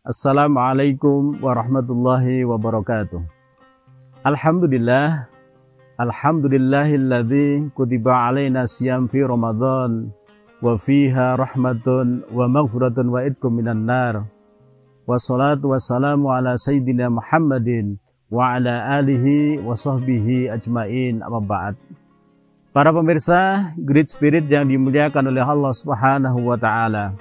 Assalamualaikum warahmatullahi wabarakatuh. Alhamdulillah, alhamdulillahilladzi kutiba alaina siyam fi Ramadan wa fiha rahmatun wa maghfiratun wa idkum minan nar. Wassalatu wassalamu ala sayyidina Muhammadin wa ala alihi wa sahbihi ajmain, amma ba'd. Para pemirsa Great Spirit yang dimuliakan oleh Allah Subhanahu wa taala.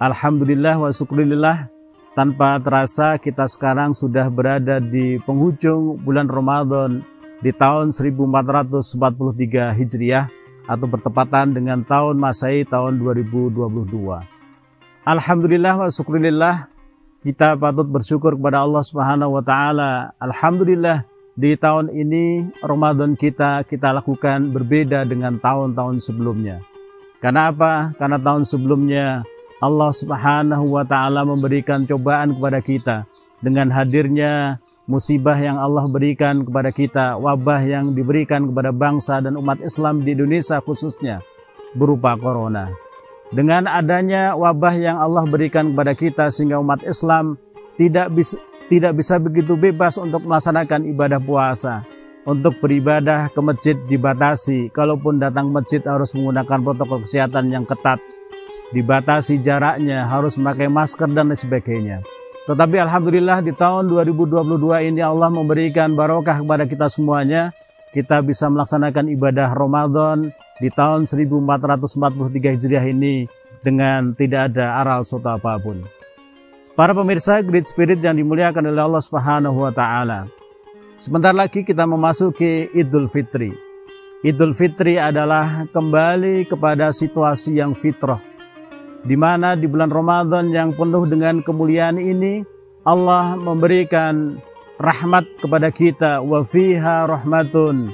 Alhamdulillah wa syukurillah, tanpa terasa kita sekarang sudah berada di penghujung bulan Ramadan di tahun 1443 Hijriah atau bertepatan dengan tahun Masehi tahun 2022. Alhamdulillah wa syukurillah, kita patut bersyukur kepada Allah Subhanahu wa taala. Alhamdulillah, di tahun ini Ramadan kita lakukan berbeda dengan tahun-tahun sebelumnya. Karena apa? Karena tahun sebelumnya Allah Subhanahu wa taala memberikan cobaan kepada kita dengan hadirnya musibah yang Allah berikan kepada kita, wabah yang diberikan kepada bangsa dan umat Islam di Indonesia khususnya berupa corona. Dengan adanya wabah yang Allah berikan kepada kita sehingga umat Islam tidak bisa begitu bebas untuk melaksanakan ibadah puasa. Untuk beribadah ke masjid dibatasi, kalaupun datang masjid harus menggunakan protokol kesehatan yang ketat. Dibatasi jaraknya, harus memakai masker dan lain sebagainya. Tetapi alhamdulillah di tahun 2022 ini Allah memberikan barokah kepada kita semuanya. Kita bisa melaksanakan ibadah Ramadan di tahun 1443 Hijriah ini dengan tidak ada aral suatu apapun. Para pemirsa Great Spirit yang dimuliakan oleh Allah Subhanahu wa taala. Sebentar lagi kita memasuki Idul Fitri. Idul Fitri adalah kembali kepada situasi yang fitrah, di mana di bulan Ramadan yang penuh dengan kemuliaan ini Allah memberikan rahmat kepada kita, wa fiha rahmatun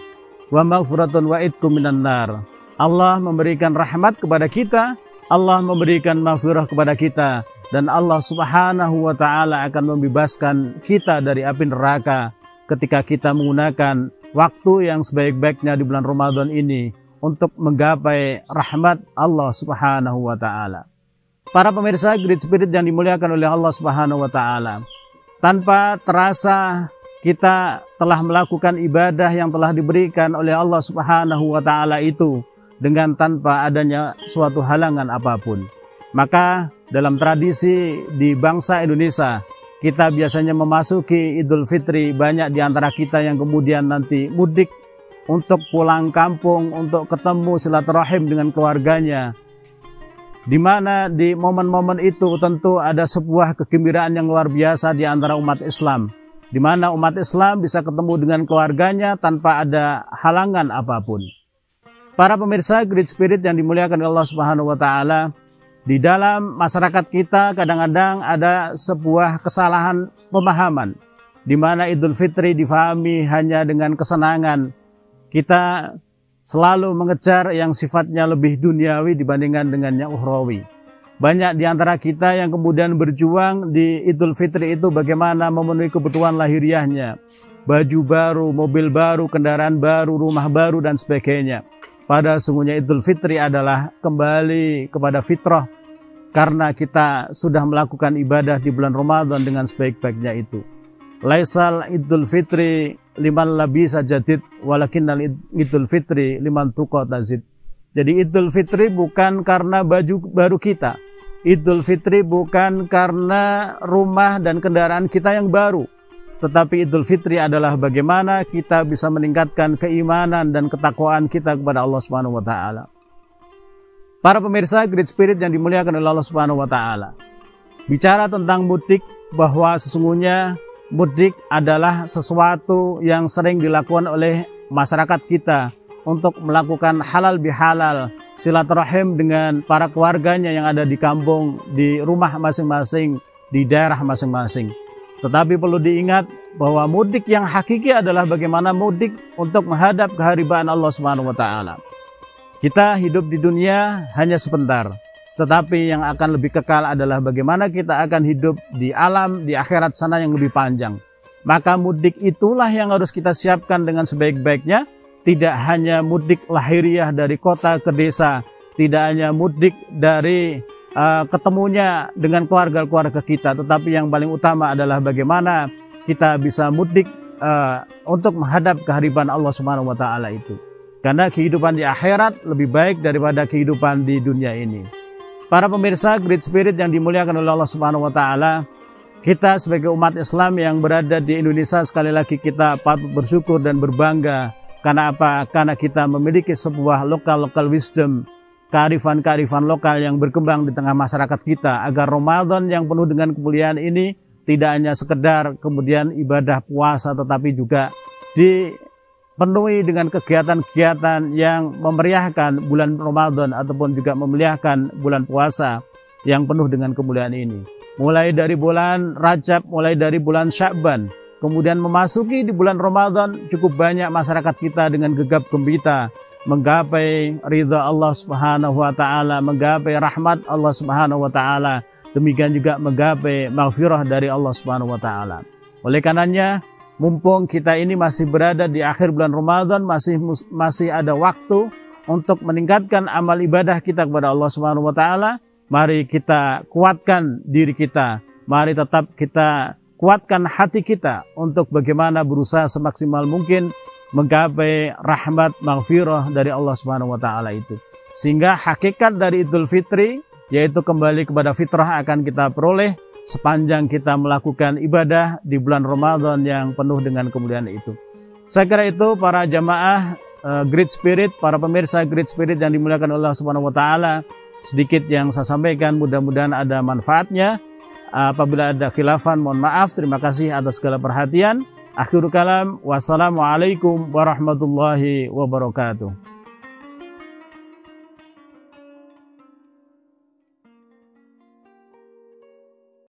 wa maghfiratun wa idkum minan nar. Allah memberikan rahmat kepada kita, Allah memberikan maghfirah kepada kita, dan Allah Subhanahu wa taala akan membebaskan kita dari api neraka ketika kita menggunakan waktu yang sebaik-baiknya di bulan Ramadan ini untuk menggapai rahmat Allah Subhanahu wa taala. Para pemirsa Great Spirit yang dimuliakan oleh Allah Subhanahu wa taala, tanpa terasa kita telah melakukan ibadah yang telah diberikan oleh Allah Subhanahu wa taala itu dengan tanpa adanya suatu halangan apapun. Maka dalam tradisi di bangsa Indonesia, kita biasanya memasuki Idul Fitri, banyak di antara kita yang kemudian nanti mudik untuk pulang kampung, untuk ketemu silaturahim dengan keluarganya. Di mana di momen-momen itu tentu ada sebuah kegembiraan yang luar biasa di antara umat Islam, di mana umat Islam bisa ketemu dengan keluarganya tanpa ada halangan apapun. Para pemirsa Great Spirit yang dimuliakan oleh Allah Subhanahu wa taala, di dalam masyarakat kita kadang-kadang ada sebuah kesalahan pemahaman, di mana Idul Fitri difahami hanya dengan kesenangan. Kita selalu mengejar yang sifatnya lebih duniawi dibandingkan dengan yang ukhrawi. Banyak di antara kita yang kemudian berjuang di Idul Fitri itu bagaimana memenuhi kebutuhan lahiriahnya. Baju baru, mobil baru, kendaraan baru, rumah baru, dan sebagainya. Pada sungguhnya Idul Fitri adalah kembali kepada fitrah, karena kita sudah melakukan ibadah di bulan Ramadan dengan sebaik-baiknya itu. Laisal Idul Fitri liman labisa jadid walakinnal Idul Fitri liman tuqa tazid. Jadi Idul Fitri bukan karena baju baru kita. Idul Fitri bukan karena rumah dan kendaraan kita yang baru. Tetapi Idul Fitri adalah bagaimana kita bisa meningkatkan keimanan dan ketakwaan kita kepada Allah Subhanahu wa taala. Para pemirsa Great Spirit yang dimuliakan oleh Allah Subhanahu wa taala. Bicara tentang mudik, bahwa sesungguhnya mudik adalah sesuatu yang sering dilakukan oleh masyarakat kita untuk melakukan halal bihalal, silaturahim dengan para keluarganya yang ada di kampung, di rumah masing-masing, di daerah masing-masing. Tetapi perlu diingat bahwa mudik yang hakiki adalah bagaimana mudik untuk menghadap keharibaan Allah Subhanahu wa taala. Kita hidup di dunia hanya sebentar, tetapi yang akan lebih kekal adalah bagaimana kita akan hidup di alam, di akhirat sana yang lebih panjang. Maka mudik itulah yang harus kita siapkan dengan sebaik-baiknya. Tidak hanya mudik lahiriah dari kota ke desa, tidak hanya mudik dari ketemunya dengan keluarga-keluarga kita, tetapi yang paling utama adalah bagaimana kita bisa mudik untuk menghadap kehadiran Allah Subhanahu wa taala itu. Karena kehidupan di akhirat lebih baik daripada kehidupan di dunia ini. Para pemirsa Great Spirit yang dimuliakan oleh Allah Subhanahu wa taala, kita sebagai umat Islam yang berada di Indonesia, sekali lagi kita patut bersyukur dan berbangga. Karena apa? Karena kita memiliki sebuah local wisdom, kearifan-kearifan lokal yang berkembang di tengah masyarakat kita, agar Ramadan yang penuh dengan kemuliaan ini tidak hanya sekedar kemudian ibadah puasa, tetapi juga dipenuhi dengan kegiatan-kegiatan yang memeriahkan bulan Ramadan ataupun juga memeriahkan bulan puasa yang penuh dengan kemuliaan ini. Mulai dari bulan Rajab, mulai dari bulan Sya'ban, kemudian memasuki di bulan Ramadan, cukup banyak masyarakat kita dengan gegap gempita menggapai ridha Allah Subhanahu wa taala, menggapai rahmat Allah Subhanahu wa taala, demikian juga menggapai maghfirah dari Allah Subhanahu wa taala. Oleh karenanya, mumpung kita ini masih berada di akhir bulan Ramadan, masih ada waktu untuk meningkatkan amal ibadah kita kepada Allah Subhanahu wa taala. Mari kita kuatkan diri kita, mari tetap kita kuatkan hati kita untuk bagaimana berusaha semaksimal mungkin menggapai rahmat maghfirah dari Allah Subhanahu wa taala itu. Sehingga hakikat dari Idul Fitri, yaitu kembali kepada fitrah, akan kita peroleh sepanjang kita melakukan ibadah di bulan Ramadan yang penuh dengan kemuliaan itu. Saya kira itu para jamaah Great Spirit, para pemirsa Great Spirit yang dimuliakan Allah Subhanahu wa taala, sedikit yang saya sampaikan, mudah-mudahan ada manfaatnya. Apabila ada khilafan, mohon maaf. Terima kasih atas segala perhatian. Akhirul kalam, wassalamualaikum warahmatullahi wabarakatuh.